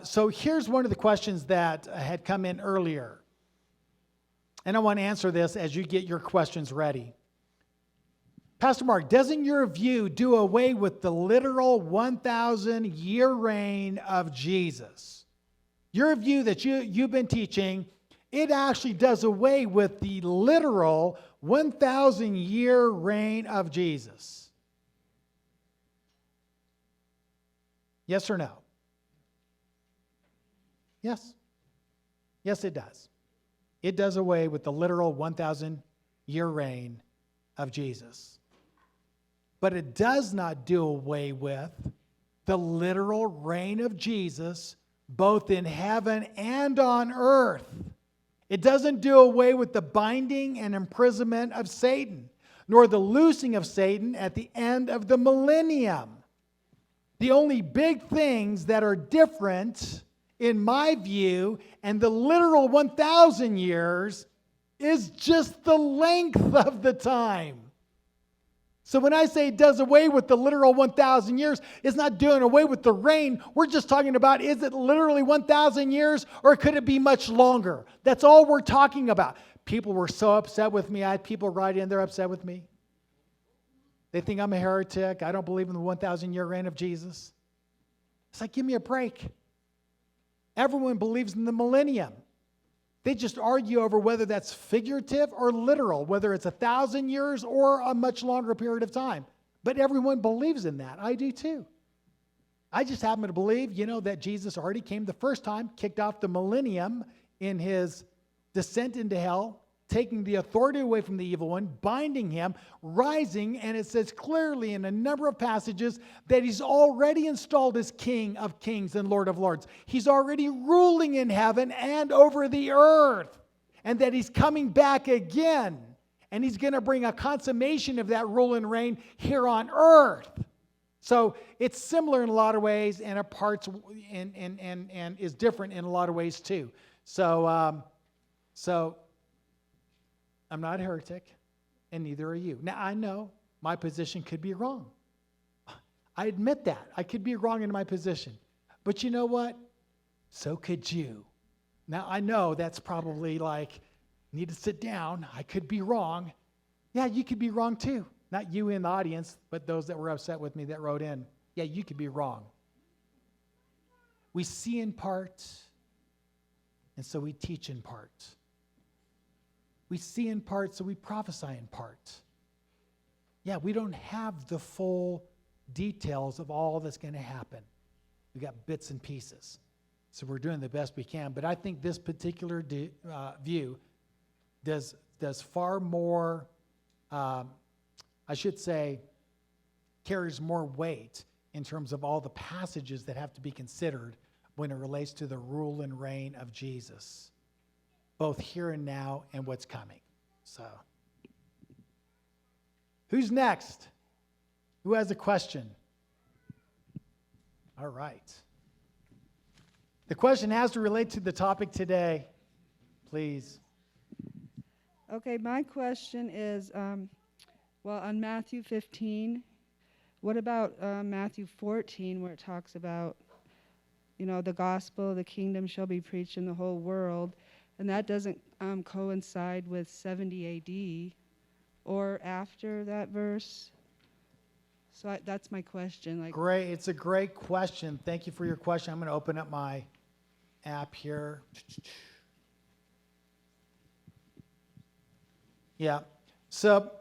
So here's one of the questions that had come in earlier. And I want to answer this as you get your questions ready. Pastor Mark, doesn't your view do away with the literal 1,000-year reign of Jesus? Your view that you've been teaching, it actually does away with the literal 1,000-year reign of Jesus. Yes or no? Yes. Yes, it does. It does away with the literal 1,000-year reign of Jesus. But it does not do away with the literal reign of Jesus both in heaven and on earth. It doesn't do away with the binding and imprisonment of Satan, nor the loosing of Satan at the end of the millennium. The only big things that are different, in my view, and the literal 1,000 years is just the length of the time. So when I say it does away with the literal 1,000 years, it's not doing away with the reign. We're just talking about, is it literally 1,000 years or could it be much longer? That's all we're talking about. People were so upset with me. I had people write in, they're upset with me. They think I'm a heretic. I don't believe in the 1,000-year reign of Jesus. It's like, give me a break. Everyone believes in the millennium. They just argue over whether that's figurative or literal, whether it's 1,000 years or a much longer period of time. But everyone believes in that. I do too. I just happen to believe, that Jesus already came the first time, kicked off the millennium in his descent into hell, taking the authority away from the evil one, binding him, rising, and it says clearly in a number of passages that he's already installed as King of Kings and Lord of Lords. He's already ruling in heaven and over the earth, and that he's coming back again, and he's going to bring a consummation of that rule and reign here on earth. So it's similar in a lot of ways, and and is different in a lot of ways too. So I'm not a heretic, and neither are you. Now, I know my position could be wrong. I admit that. I could be wrong in my position. But you know what? So could you. Now, I know that's probably like, need to sit down. I could be wrong. Yeah, you could be wrong too. Not you in the audience, but those that were upset with me that wrote in. Yeah, you could be wrong. We see in part, and so we teach in part. We see in part, so we prophesy in part. Yeah, we don't have the full details of all that's going to happen. We got bits and pieces. So we're doing the best we can. But I think this particular view does far more, carries more weight in terms of all the passages that have to be considered when it relates to the rule and reign of Jesus, both here and now and what's coming. So, who's next? Who has a question? All right. The question has to relate to the topic today. Please. Okay, my question is, on Matthew 15, what about Matthew 14, where it talks about, the gospel, the kingdom shall be preached in the whole world, and that doesn't coincide with 70 AD or after that verse? So that's my question. Great. It's a great question. Thank you for your question. I'm going to open up my app here. Yeah. So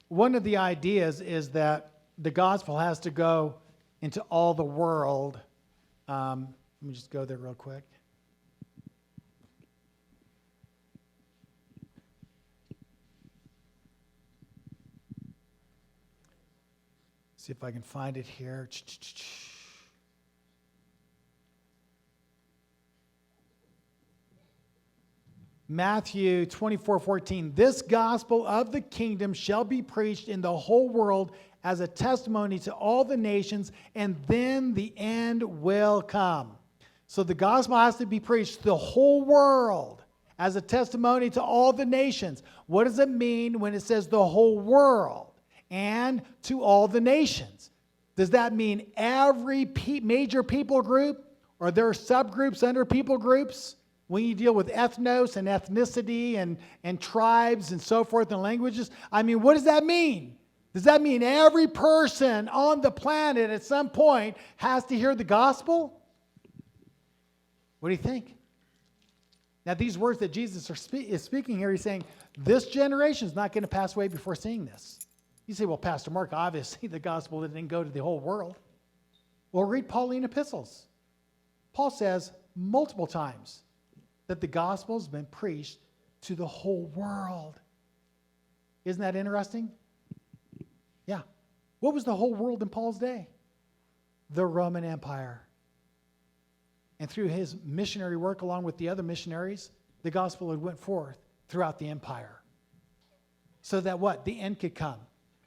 one of the ideas is that the gospel has to go into all the world. Let me just go there real quick. See if I can find it here. Matthew 24:14. This gospel of the kingdom shall be preached in the whole world as a testimony to all the nations, and then the end will come. So the gospel has to be preached to the whole world as a testimony to all the nations. What does it mean when it says the whole world? And to all the nations. Does that mean every major people group, Or there are subgroups under people groups when you deal with ethnos and ethnicity and tribes and so forth and languages. I mean, what does that mean? Does that mean every person on the planet at some point has to hear the gospel? What do you think? Now, these words that Jesus is speaking here, he's saying, this generation is not going to pass away before seeing this. You say, well, Pastor Mark, obviously the gospel didn't go to the whole world. Well, read Pauline epistles. Paul says multiple times that the gospel has been preached to the whole world. Isn't that interesting? Yeah. What was the whole world in Paul's day? The Roman Empire. And through his missionary work, along with the other missionaries, the gospel had went forth throughout the empire. So that what? The end could come.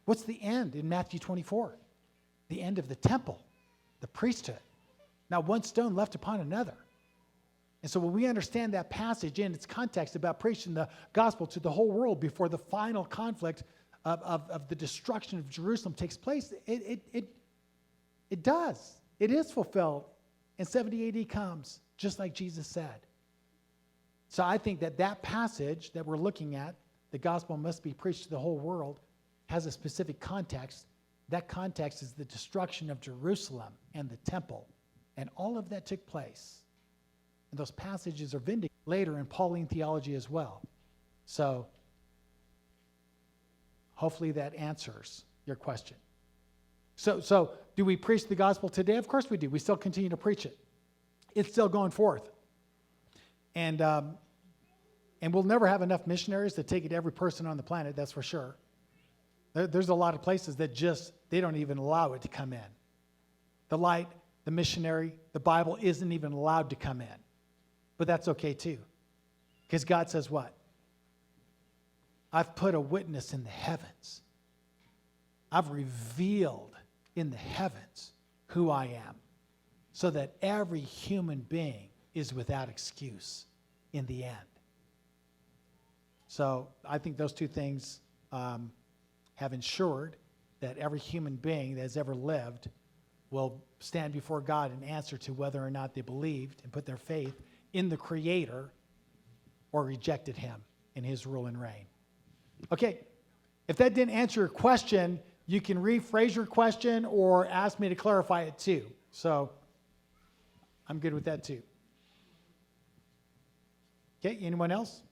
What's the end in Matthew 24? The end of the temple, the priesthood. Not one stone left upon another. And so when we understand that passage in its context about preaching the gospel to the whole world before the final conflict of the destruction of Jerusalem takes place, it does. It is fulfilled. And 70 AD comes, just like Jesus said. So I think that passage that we're looking at, the gospel must be preached to the whole world, has a specific context. That context is the destruction of Jerusalem and the temple. And all of that took place. And those passages are vindicated later in Pauline theology as well. So hopefully that answers your question. So do we preach the gospel today? Of course we do. We still continue to preach it. It's still going forth. And we'll never have enough missionaries to take it to every person on the planet, that's for sure. There's a lot of places that they don't even allow it to come in. The light, the missionary, the Bible isn't even allowed to come in. But that's okay too. Because God says what? I've put a witness in the heavens. I've revealed in the heavens who I am, so that every human being is without excuse in the end. So I think those two things have ensured that every human being that has ever lived will stand before God and answer to whether or not they believed and put their faith in the Creator or rejected him in his rule and reign. Okay, if that didn't answer your question, you can rephrase your question or ask me to clarify it too. So I'm good with that too. Okay, anyone else?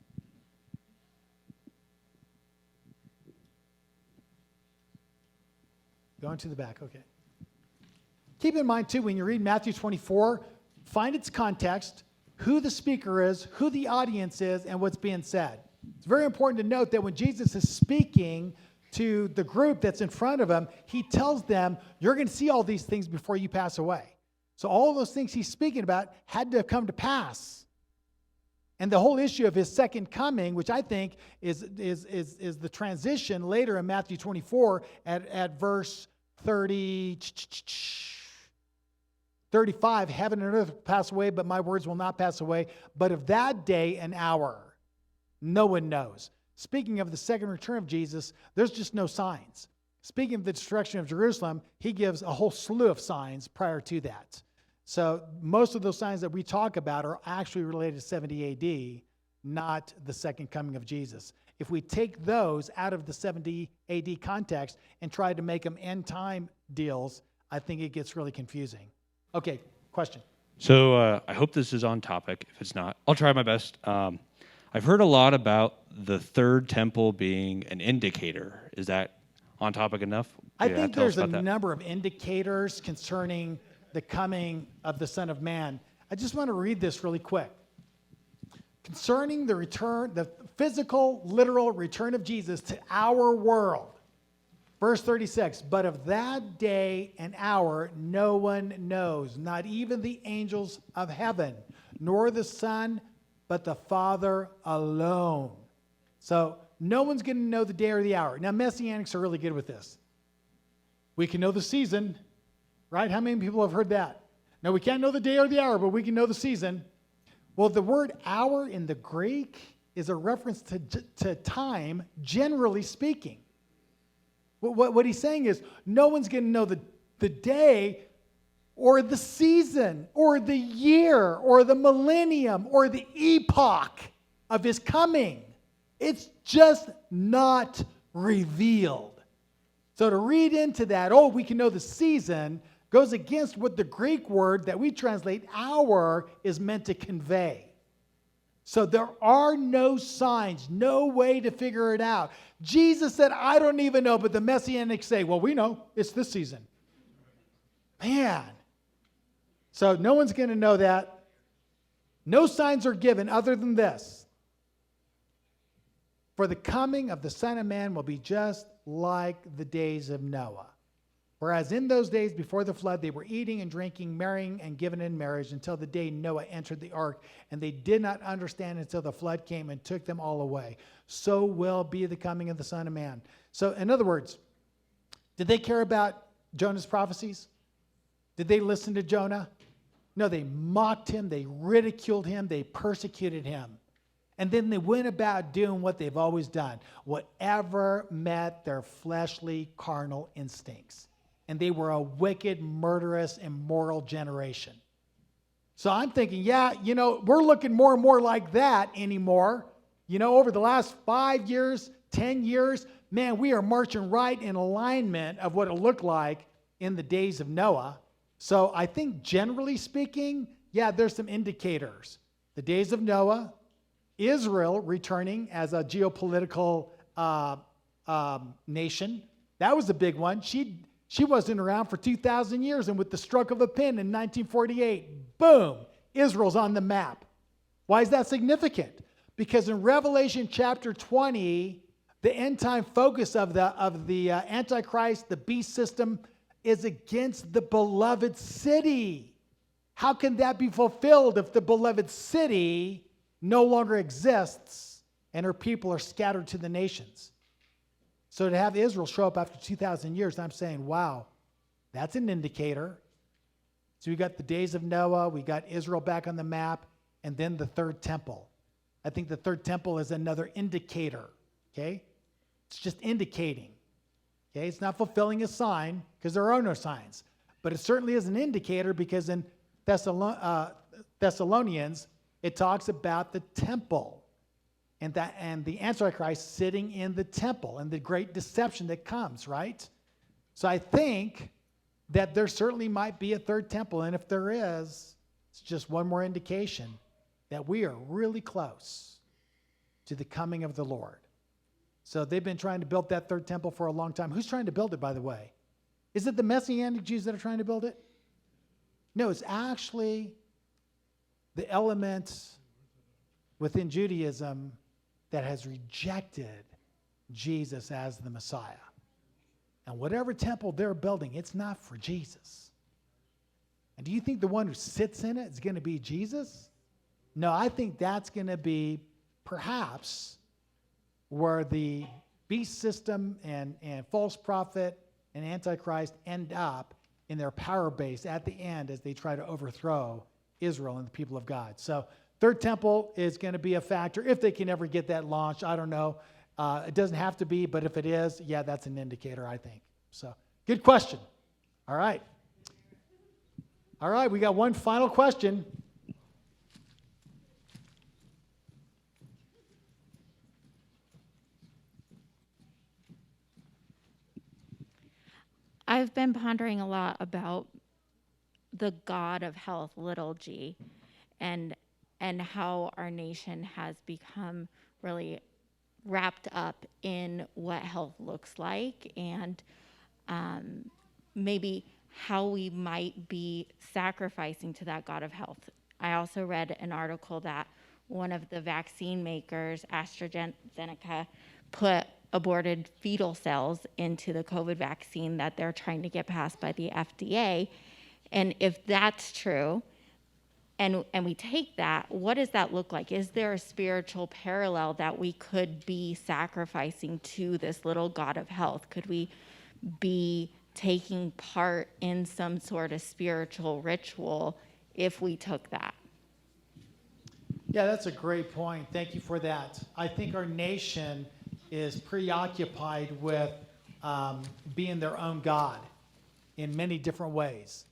Going to the back, okay. Keep in mind too, when you read Matthew 24, find its context, who the speaker is, who the audience is, and what's being said. It's very important to note that when Jesus is speaking to the group that's in front of him, he tells them, you're going to see all these things before you pass away. So all of those things he's speaking about had to come to pass. And the whole issue of his second coming, which I think is the transition later in Matthew 24 at verse 35, heaven and earth will pass away, but my words will not pass away. But of that day and hour, no one knows. Speaking of the second return of Jesus, there's just no signs. Speaking of the destruction of Jerusalem, he gives a whole slew of signs prior to that. So most of those signs that we talk about are actually related to 70 AD, not the second coming of Jesus. If we take those out of the 70 AD context and try to make them end time deals, I think it gets really confusing. Okay, question. So I hope this is on topic. If it's not, I'll try my best. I've heard a lot about the third temple being an indicator. Is that on topic enough? I think there's a number of indicators concerning the coming of the Son of Man. I just want to read this really quick. Concerning the return, the physical, literal return of Jesus to our world. Verse 36, but of that day and hour no one knows, not even the angels of heaven, nor the Son, but the Father alone. So no one's going to know the day or the hour. Now, Messianics are really good with this. We can know the season, right? How many people have heard that? Now, we can't know the day or the hour, but we can know the season. Well, the word hour in the Greek is a reference to time, generally speaking. What he's saying is no one's going to know the day or the season or the year or the millennium or the epoch of his coming. It's just not revealed. So to read into that, oh, we can know the season, goes against what the Greek word that we translate hour is meant to convey. So there are no signs, no way to figure it out. Jesus said, I don't even know, but the Messianics say, well, we know, it's this season. Man. So no one's going to know that. No signs are given other than this. For the coming of the Son of Man will be just like the days of Noah. Whereas in those days before the flood, they were eating and drinking, marrying and given in marriage until the day Noah entered the ark, and they did not understand until the flood came and took them all away. So will be the coming of the Son of Man. So in other words, did they care about Jonah's prophecies? Did they listen to Jonah? No, they mocked him, they ridiculed him, they persecuted him. And then they went about doing what they've always done, whatever met their fleshly, carnal instincts. And they were a wicked, murderous, immoral generation. So I'm thinking, yeah, we're looking more and more like that anymore. Over the last 5 years, 10 years, man, we are marching right in alignment of what it looked like in the days of Noah. So I think generally speaking, yeah, there's some indicators. The days of Noah, Israel returning as a geopolitical nation. That was a big one. She wasn't around for 2,000 years, and with the stroke of a pen in 1948, boom, Israel's on the map. Why is that significant? Because in Revelation chapter 20, the end time focus of the Antichrist, the beast system, is against the beloved city. How can that be fulfilled if the beloved city no longer exists and her people are scattered to the nations? So to have Israel show up after 2,000 years, I'm saying, wow, that's an indicator. So we got the days of Noah, we got Israel back on the map, and then the third temple. I think the third temple is another indicator, okay? It's just indicating, okay? It's not fulfilling a sign because there are no signs, but it certainly is an indicator because in Thessalonians, it talks about the temple. And the Antichrist sitting in the temple and the great deception that comes, right? So I think that there certainly might be a third temple. And if there is, it's just one more indication that we are really close to the coming of the Lord. So they've been trying to build that third temple for a long time. Who's trying to build it, by the way? Is it the Messianic Jews that are trying to build it? No, it's actually the elements within Judaism that has rejected Jesus as the Messiah. And whatever temple they're building, it's not for Jesus. And do you think the one who sits in it is going to be Jesus? No, I think that's going to be perhaps where the beast system and false prophet and Antichrist end up in their power base at the end as they try to overthrow Israel and the people of God. So third temple is going to be a factor if they can ever get that launched. I don't know. It doesn't have to be, but if it is, yeah, that's an indicator, I think. So good question. All right. All right, we got one final question. I've been pondering a lot about the God of health, little g, and how our nation has become really wrapped up in what health looks like, and maybe how we might be sacrificing to that God of health. I also read an article that one of the vaccine makers, AstraZeneca, put aborted fetal cells into the COVID vaccine that they're trying to get passed by the FDA. And if that's true, and we take that, what does that look like? Is there a spiritual parallel that we could be sacrificing to this little God of health? Could we be taking part in some sort of spiritual ritual if we took that? Yeah, that's a great point. Thank you for that. I think our nation is preoccupied with being their own God in many different ways.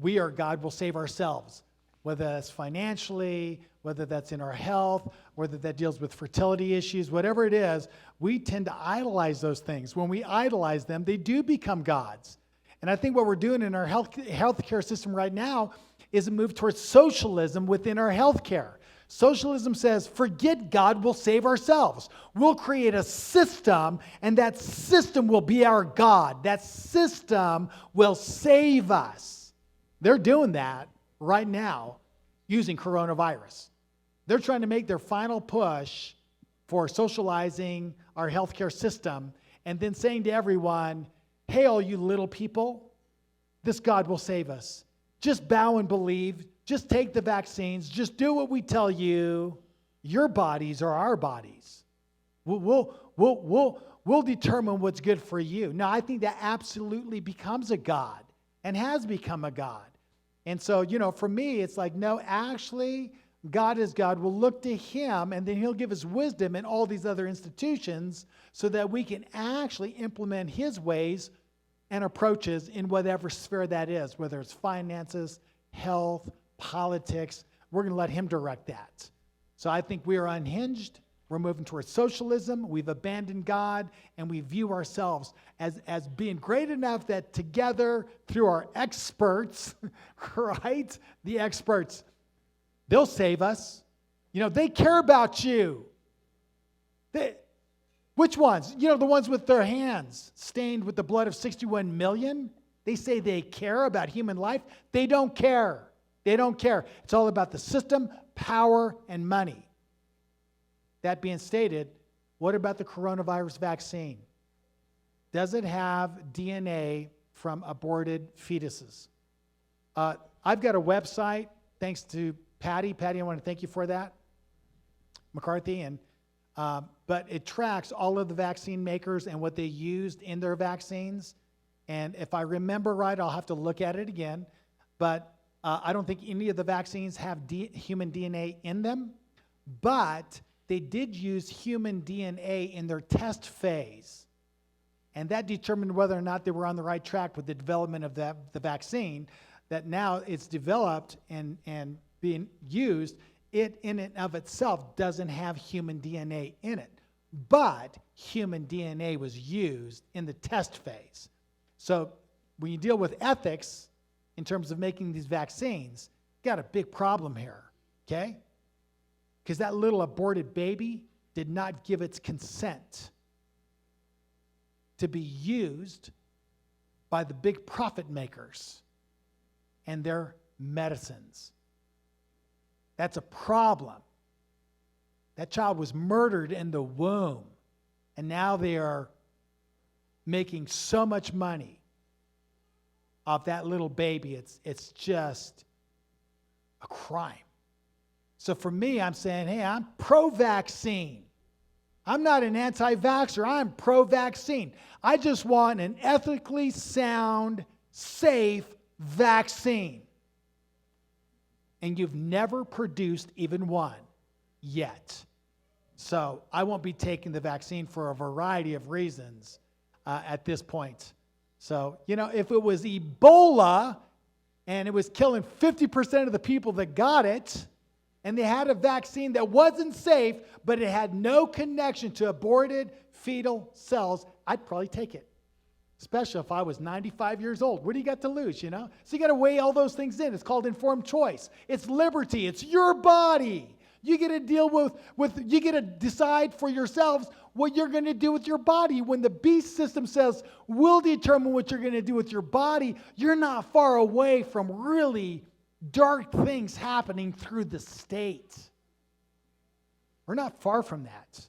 we are God, will save ourselves, whether that's financially, whether that's in our health, whether that deals with fertility issues, whatever it is, we tend to idolize those things. When we idolize them, they do become gods. And I think what we're doing in our healthcare system right now is a move towards socialism within our healthcare. Socialism says, forget God, we'll save ourselves. We'll create a system, and that system will be our God. That system will save us. They're doing that right now using coronavirus. They're trying to make their final push for socializing our healthcare system and then saying to everyone, hey, all you little people, this God will save us. Just bow and believe. Just take the vaccines. Just do what we tell you. Your bodies are our bodies. We'll determine what's good for you. Now, I think that absolutely becomes a God and has become a God. And so, for me, it's like, no, actually, God is God. We'll look to him, and then he'll give us wisdom in all these other institutions so that we can actually implement his ways and approaches in whatever sphere that is, whether it's finances, health, politics. We're going to let him direct that. So I think we are unhinged. We're moving towards socialism. We've abandoned God, and we view ourselves as being great enough that together, through our experts, right? The experts, they'll save us. They care about you. Which ones? The ones with their hands stained with the blood of 61 million? They say they care about human life. They don't care. They don't care. It's all about the system, power, and money. That being stated, what about the coronavirus vaccine? Does it have DNA from aborted fetuses? I've got a website, thanks to Patty. Patty, I want to thank you for that, McCarthy. But it tracks all of the vaccine makers and what they used in their vaccines. And if I remember right, I'll have to look at it again. But I don't think any of the vaccines have human DNA in them. But they did use human DNA in their test phase. And that determined whether or not they were on the right track with the development of the vaccine, that now it's developed and being used. It in and of itself doesn't have human DNA in it. But human DNA was used in the test phase. So when you deal with ethics in terms of making these vaccines, you got a big problem here, okay? Because that little aborted baby did not give its consent to be used by the big profit makers and their medicines. That's a problem. That child was murdered in the womb, and now they are making so much money off that little baby. It's just a crime. So for me, I'm saying, hey, I'm pro-vaccine. I'm not an anti-vaxxer. I'm pro-vaccine. I just want an ethically sound, safe vaccine. And you've never produced even one yet. So I won't be taking the vaccine for a variety of reasons at this point. So, if it was Ebola and it was killing 50% of the people that got it, and they had a vaccine that wasn't safe, but it had no connection to aborted fetal cells, I'd probably take it. Especially if I was 95 years old. What do you got to lose, So you got to weigh all those things in. It's called informed choice. It's liberty. It's your body. You get to deal with you get to decide for yourselves what you're going to do with your body. When the beast system says, we'll determine what you're going to do with your body, you're not far away from really dark things happening through the state. We're not far from that.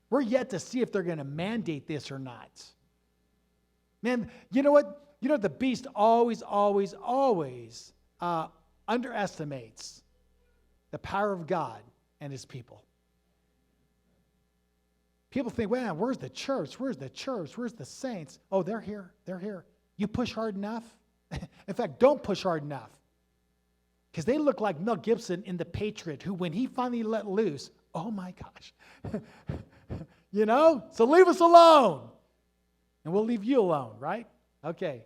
We're yet to see if they're going to mandate this or not. Man, you know what? The beast always underestimates the power of God and his people. People think, well, where's the church? Where's the church? Where's the saints? Oh, they're here. They're here. You push hard enough? In fact, don't push hard enough. Because they look like Mel Gibson in The Patriot, who when he finally let loose, oh my gosh. So leave us alone. And we'll leave you alone, right? Okay.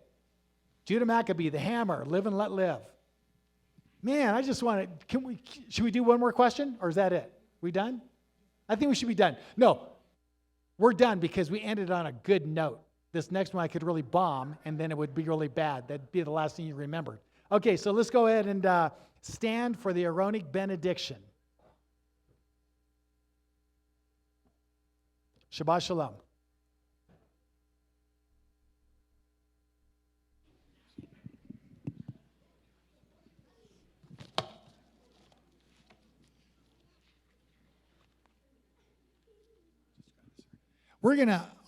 Judah Maccabee, the hammer, live and let live. Man, I just want to, should we do one more question or is that it? We done? I think we should be done. No, we're done because we ended on a good note. This next one I could really bomb and then it would be really bad. That'd be the last thing you remembered. Okay, so let's go ahead and stand for the Aaronic benediction. Shabbat Shalom.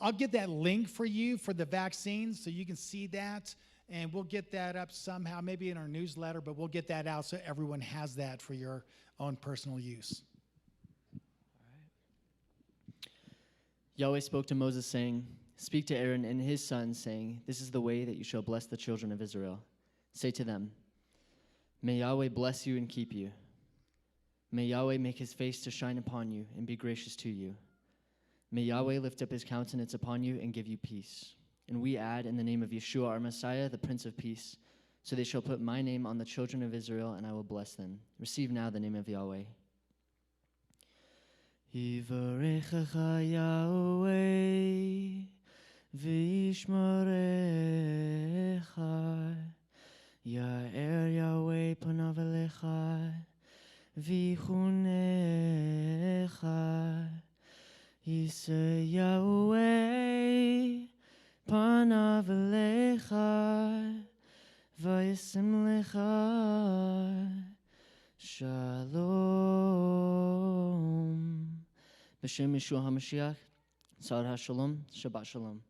I'll get that link for you for the vaccines so you can see that, and we'll get that up somehow, maybe in our newsletter, but we'll get that out so everyone has that for your own personal use. Yahweh spoke to Moses, saying, "Speak to Aaron and his sons, saying, This is the way that you shall bless the children of Israel. Say to them, May Yahweh bless you and keep you. May Yahweh make his face to shine upon you and be gracious to you. May Yahweh lift up his countenance upon you and give you peace." And we add, in the name of Yeshua, our Messiah, the Prince of Peace, so they shall put my name on the children of Israel, and I will bless them. Receive now the name of Yahweh. Yivarechecha Yahweh, v'yishmerecha, Ya'er Yahweh panav elecha, v'yichunecha, Yiseh Yahweh panav elecha, v'yisim lecha shalom. B'shem Yeshua HaMashiach, Sar HaShalom, Shabbat Shalom.